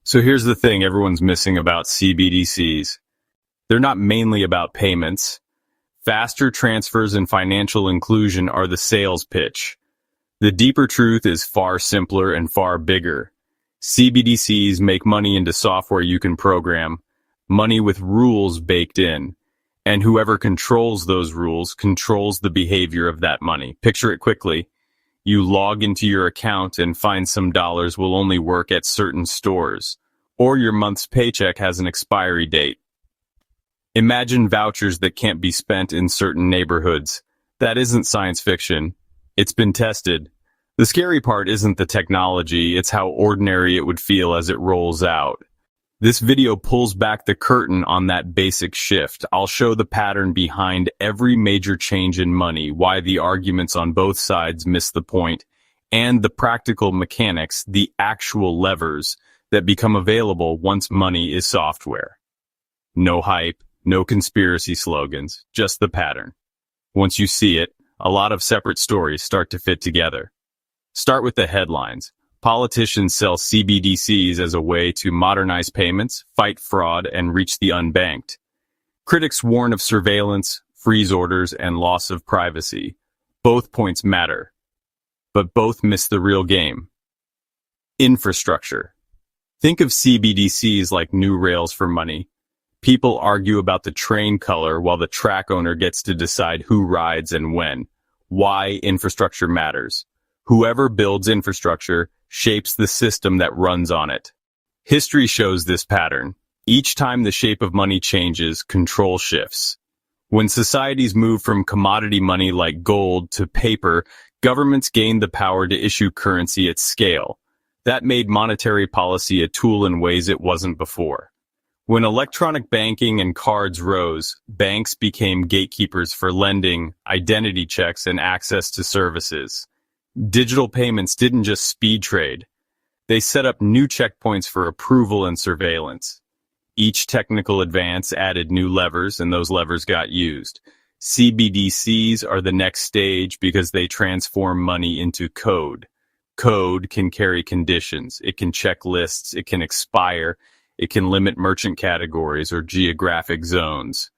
So here's the thing everyone's missing about CBDCs. They're not mainly about payments. Faster transfers and financial inclusion are the sales pitch. The deeper truth is far simpler and far bigger. CBDCs make money into software you can program, money with rules baked in. And whoever controls those rules controls the behavior of that money. Picture it quickly. You log into your account and find some dollars will only work at certain stores, or your month's paycheck has an expiry date. Imagine vouchers that can't be spent in certain neighborhoods. That isn't science fiction. It's been tested. The scary part isn't the technology, it's how ordinary it would feel as it rolls out. This video pulls back the curtain on that basic shift. I'll show the pattern behind every major change in money, why the arguments on both sides miss the point, and the practical mechanics, the actual levers that become available once money is software. No hype, no conspiracy slogans, just the pattern. Once you see it, a lot of separate stories start to fit together. Start with the headlines. Politicians sell CBDCs as a way to modernize payments, fight fraud, and reach the unbanked. Critics warn of surveillance, freeze orders, and loss of privacy. Both points matter, but both miss the real game. Infrastructure. Think of CBDCs like new rails for money. People argue about the train color while the track owner gets to decide who rides and when. Why infrastructure matters. Whoever builds infrastructure shapes the system that runs on it. History shows this pattern. Each time the shape of money changes, control shifts. When societies move from commodity money like gold to paper, governments gained the power to issue currency at scale. That made monetary policy a tool in ways it wasn't before. When electronic banking and cards rose, banks became gatekeepers for lending, identity checks, and access to services. Digital payments didn't just speed trade. They set up new checkpoints for approval and surveillance. Each technical advance added new levers, and those levers got used. CBDCs are the next stage because they transform money into code. Code can carry conditions. It can check lists. It can expire. It can limit merchant categories or geographic zones.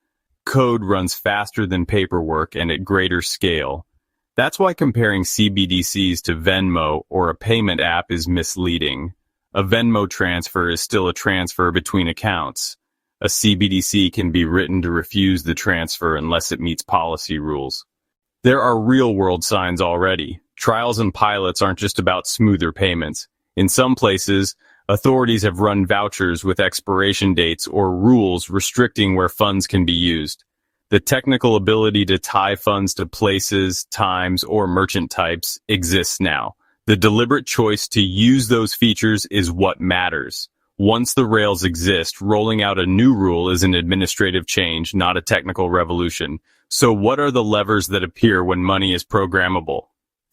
Code runs faster than paperwork and at greater scale. That's why comparing CBDCs to Venmo or a payment app is misleading. A Venmo transfer is still a transfer between accounts. A CBDC can be written to refuse the transfer unless it meets policy rules. There are real-world signs already. Trials and pilots aren't just about smoother payments. In some places, authorities have run vouchers with expiration dates or rules restricting where funds can be used. The technical ability to tie funds to places, times, or merchant types exists now. The deliberate choice to use those features is what matters. Once the rails exist, rolling out a new rule is an administrative change, not a technical revolution. So what are the levers that appear when money is programmable?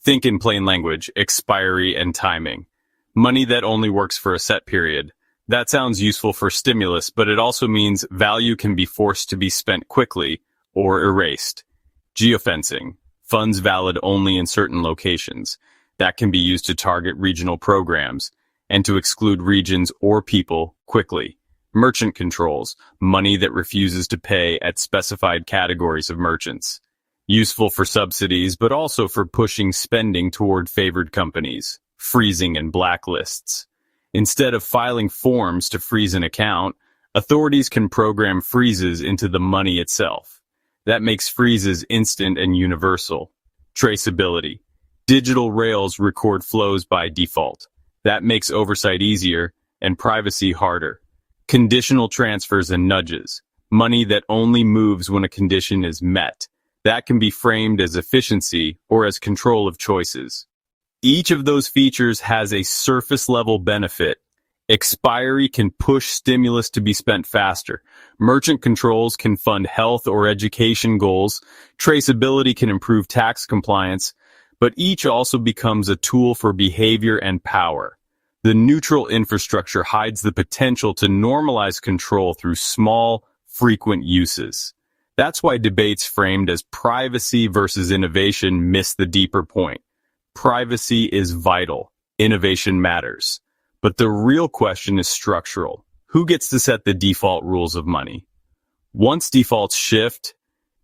Think in plain language, expiry and timing. Money that only works for a set period. That sounds useful for stimulus, but it also means value can be forced to be spent quickly or erased. Geofencing. Funds valid only in certain locations. That can be used to target regional programs and to exclude regions or people quickly. Merchant controls. Money that refuses to pay at specified categories of merchants. Useful for subsidies, but also for pushing spending toward favored companies. Freezing and blacklists. Instead of filing forms to freeze an account, authorities can program freezes into the money itself. That makes freezes instant and universal. Traceability. Digital rails record flows by default. That makes oversight easier and privacy harder. Conditional transfers and nudges. Money that only moves when a condition is met. That can be framed as efficiency or as control of choices. Each of those features has a surface-level benefit. Expiry can push stimulus to be spent faster. Merchant controls can fund health or education goals. Traceability can improve tax compliance. But each also becomes a tool for behavior and power. The neutral infrastructure hides the potential to normalize control through small, frequent uses. That's why debates framed as privacy versus innovation miss the deeper point. Privacy is vital. Innovation matters. But the real question is structural. Who gets to set the default rules of money? Once defaults shift,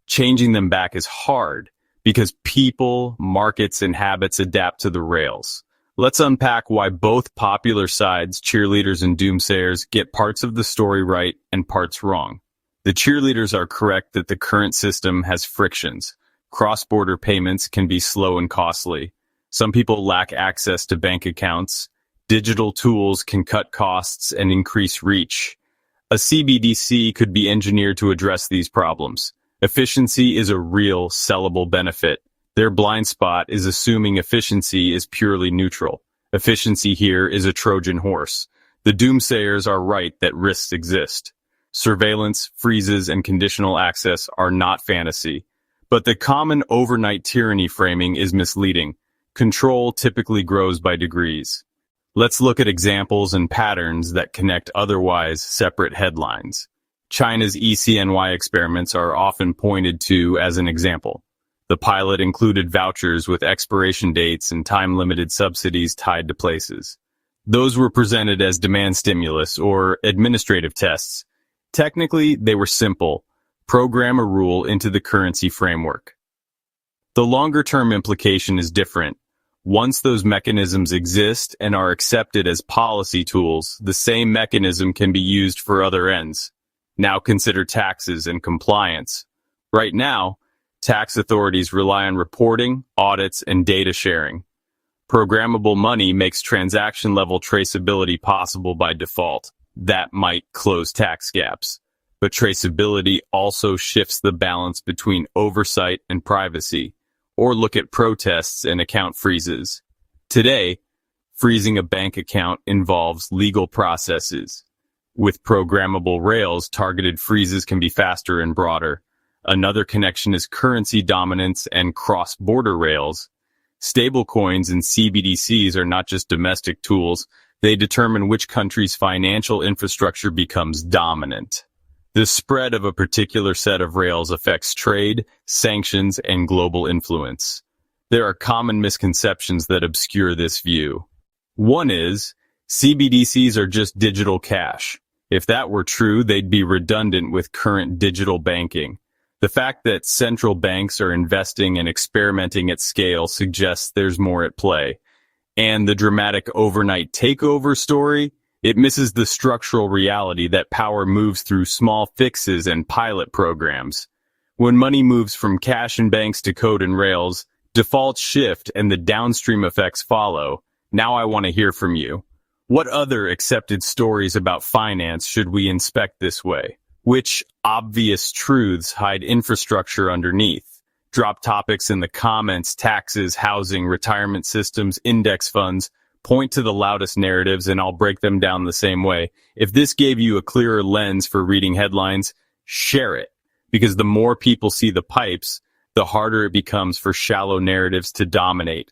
changing them back is hard because people, markets, and habits adapt to the rails. Let's unpack why both popular sides, cheerleaders and doomsayers, get parts of the story right and parts wrong. The cheerleaders are correct that the current system has frictions. Cross-border payments can be slow and costly. Some people lack access to bank accounts. Digital tools can cut costs and increase reach. A CBDC could be engineered to address these problems. Efficiency is a real, sellable benefit. Their blind spot is assuming efficiency is purely neutral. Efficiency here is a Trojan horse. The doomsayers are right that risks exist. Surveillance, freezes, and conditional access are not fantasy. But the common overnight tyranny framing is misleading. Control typically grows by degrees. Let's look at examples and patterns that connect otherwise separate headlines. China's ECNY experiments are often pointed to as an example. The pilot included vouchers with expiration dates and time-limited subsidies tied to places. Those were presented as demand stimulus or administrative tests. Technically, they were simple. Program a rule into the currency framework. The longer-term implication is different. Once those mechanisms exist and are accepted as policy tools, the same mechanism can be used for other ends. Now consider taxes and compliance. Right now, tax authorities rely on reporting, audits, and data sharing. Programmable money makes transaction-level traceability possible by default. That might close tax gaps. But traceability also shifts the balance between oversight and privacy. Or look at protests and account freezes. Today, freezing a bank account involves legal processes. With programmable rails, targeted freezes can be faster and broader. Another connection is currency dominance and cross-border rails. Stablecoins and CBDCs are not just domestic tools, they determine which country's financial infrastructure becomes dominant. The spread of a particular set of rails affects trade, sanctions, and global influence. There are common misconceptions that obscure this view. One is, CBDCs are just digital cash. If that were true, they'd be redundant with current digital banking. The fact that central banks are investing and experimenting at scale suggests there's more at play. And the dramatic overnight takeover story? It misses the structural reality that power moves through small fixes and pilot programs. When money moves from cash and banks to code and rails, defaults shift and the downstream effects follow. Now I want to hear from you. What other accepted stories about finance should we inspect this way? Which obvious truths hide infrastructure underneath? Drop topics in the comments: taxes, housing, retirement systems, index funds. Point to the loudest narratives and I'll break them down the same way. If this gave you a clearer lens for reading headlines, share it. Because the more people see the pipes, the harder it becomes for shallow narratives to dominate.